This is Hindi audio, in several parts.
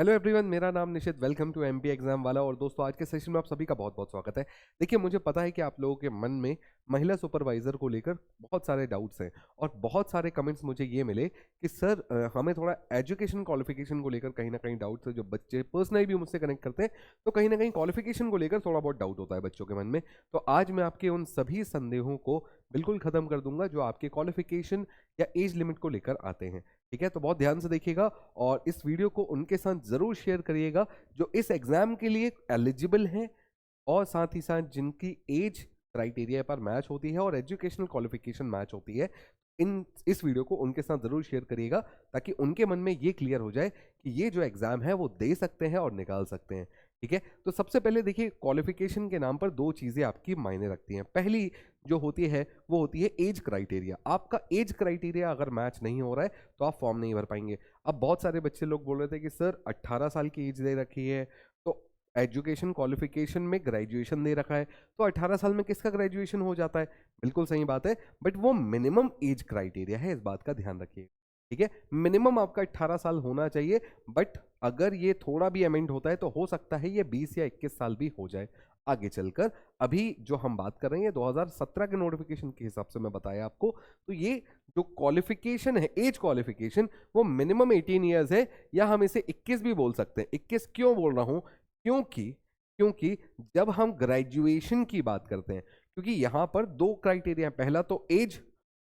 हेलो एवरीवन, मेरा नाम निशित। वेलकम टू एमपी एग्जाम वाला। और दोस्तों, आज के सेशन में आप सभी का बहुत बहुत स्वागत है। देखिए, मुझे पता है कि आप लोगों के मन में महिला सुपरवाइजर को लेकर बहुत सारे डाउट्स हैं और बहुत सारे कमेंट्स मुझे ये मिले कि सर हमें थोड़ा एजुकेशन क्वालिफिकेशन को लेकर कहीं ना कहीं डाउट्स है। जो बच्चे पर्सनली भी मुझसे कनेक्ट करते हैं तो कहीं ना कहीं क्वालिफिकेशन को लेकर थोड़ा बहुत डाउट होता है बच्चों के मन में। तो आज मैं आपके उन सभी संदेहों को बिल्कुल खत्म कर दूंगा जो आपके क्वालिफिकेशन या एज लिमिट को लेकर आते हैं। ठीक है, तो बहुत ध्यान से देखिएगा और इस वीडियो को उनके साथ जरूर शेयर करिएगा जो इस एग्जाम के लिए एलिजिबल हैं और साथ ही साथ जिनकी एज क्राइटेरिया पर मैच होती है और एजुकेशनल क्वालिफिकेशन मैच होती है। इस वीडियो को उनके साथ जरूर शेयर करिएगा ताकि उनके मन में ये क्लियर हो जाए कि ये जो एग्जाम है वो दे सकते हैं और निकाल सकते हैं। ठीक है, तो सबसे पहले देखिए, क्वालिफिकेशन के नाम पर दो चीजें आपकी मायने रखती हैं। पहली जो होती है वो होती है एज क्राइटेरिया। आपका एज क्राइटेरिया अगर मैच नहीं हो रहा है तो आप फॉर्म नहीं भर पाएंगे। अब बहुत सारे बच्चे लोग बोल रहे थे कि सर 18 साल की एज दे रखी है तो एजुकेशन क्वालिफिकेशन में ग्रेजुएशन दे रखा है, तो 18 साल में किसका ग्रेजुएशन हो जाता है। बिल्कुल सही बात है, बट वो मिनिमम एज क्राइटेरिया है, इस बात का ध्यान रखिए। ठीक है, मिनिमम आपका 18 साल होना चाहिए, बट अगर ये थोड़ा भी अमेंड होता है तो हो सकता है ये 20 या 21 साल भी हो जाए आगे चलकर। अभी जो हम बात कर रहे हैं 2017 के नोटिफिकेशन के हिसाब से मैं बताया आपको, तो ये जो क्वालिफिकेशन है, एज क्वालिफिकेशन, वो मिनिमम 18 ईयर्स है, या हम इसे 21 भी बोल सकते हैं। 21 क्यों बोल रहा हूं? क्योंकि क्योंकि जब हम ग्रेजुएशन की बात करते हैं, क्योंकि यहां पर दो क्राइटेरिया, पहला तो एज,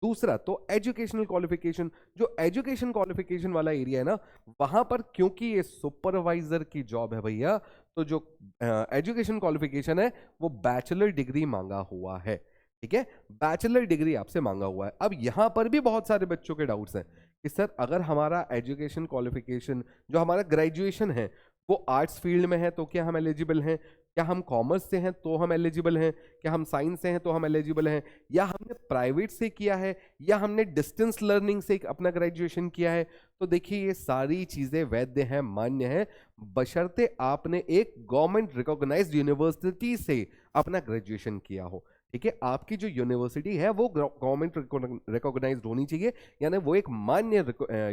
दूसरा तो एजुकेशनल क्वालिफिकेशन। जो एजुकेशन क्वालिफिकेशन वाला एरिया है ना, वहां पर क्योंकि ये सुपरवाइजर की जॉब है भैया, तो जो एजुकेशन क्वालिफिकेशन है वो बैचलर डिग्री मांगा हुआ है। ठीक है, बैचलर डिग्री आपसे मांगा हुआ है। अब यहां पर भी बहुत सारे बच्चों के डाउट्स हैं कि सर अगर हमारा एजुकेशन क्वालिफिकेशन, जो हमारा ग्रेजुएशन है, वो आर्ट्स फील्ड में है तो क्या हम एलिजिबल हैं? क्या हम कॉमर्स से हैं तो हम एलिजिबल हैं? क्या हम साइंस से हैं तो हम एलिजिबल हैं? या हमने प्राइवेट से किया है, या हमने डिस्टेंस लर्निंग से अपना ग्रेजुएशन किया है? तो देखिए, ये सारी चीजें वैध हैं, मान्य हैं, बशर्ते आपने एक गवर्नमेंट रिकॉग्नाइज्ड यूनिवर्सिटी से अपना ग्रेजुएशन किया हो। ठीक है, आपकी जो यूनिवर्सिटी है वो गवर्नमेंट रिकॉग्नाइज्ड होनी चाहिए, यानी वो एक मान्य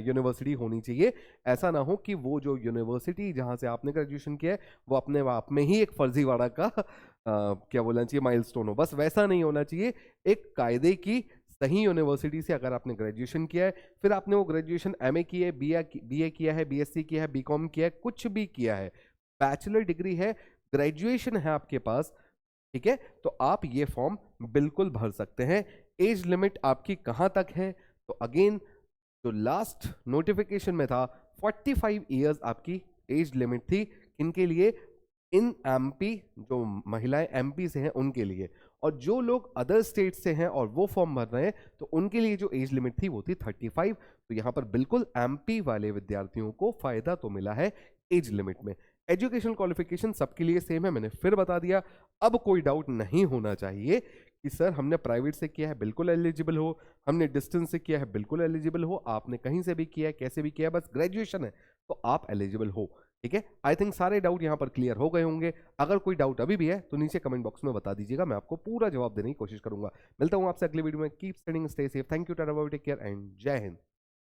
यूनिवर्सिटी होनी चाहिए। ऐसा ना हो कि वो जो यूनिवर्सिटी जहां से आपने ग्रेजुएशन किया है वो अपने आप में ही एक फर्जीवाड़ा का क्या बोलना चाहिए, माइलस्टोन हो। बस वैसा नहीं होना चाहिए। एक कायदे की सही यूनिवर्सिटी से अगर आपने ग्रेजुएशन किया है, फिर आपने वो ग्रेजुएशन एमए किया है, बीए किया है, बीएससी किया है, बीकॉम किया है, कुछ भी किया है, बैचलर डिग्री है, ग्रेजुएशन है आपके पास, ठीक है, तो आप ये फॉर्म बिल्कुल भर सकते हैं। एज लिमिट आपकी कहां तक है? तो अगेन, जो लास्ट नोटिफिकेशन में था 45 इयर्स आपकी एज लिमिट थी। इनके लिए, इन एमपी, जो महिलाएं एमपी से हैं उनके लिए, और जो लोग अदर स्टेट से हैं और वो फॉर्म भर रहे हैं तो उनके लिए जो एज लिमिट थी वो थी 35। तो यहां पर बिल्कुल एमपी वाले विद्यार्थियों को फायदा तो मिला है एज लिमिट में। एजुकेशन क्वालिफिकेशन सबके लिए सेम है, मैंने फिर बता दिया। अब कोई डाउट नहीं होना चाहिए कि सर हमने प्राइवेट से किया है, बिल्कुल एलिजिबल हो, हमने डिस्टेंस से किया है, बिल्कुल एलिजिबल हो, आपने कहीं से भी किया है, कैसे भी किया है, बस ग्रेजुएशन है तो आप एलिजिबल हो। ठीक है, आई थिंक सारे डाउट यहां पर क्लियर हो गए होंगे। अगर कोई डाउट अभी भी है तो नीचे कमेंट बॉक्स में बता दीजिएगा, मैं आपको पूरा जवाब देने की कोशिश करूंगा। मिलता हूं आपसे अगले वीडियो में। Keep studying, stay safe, thank you, tata bye, take care and जय हिंद।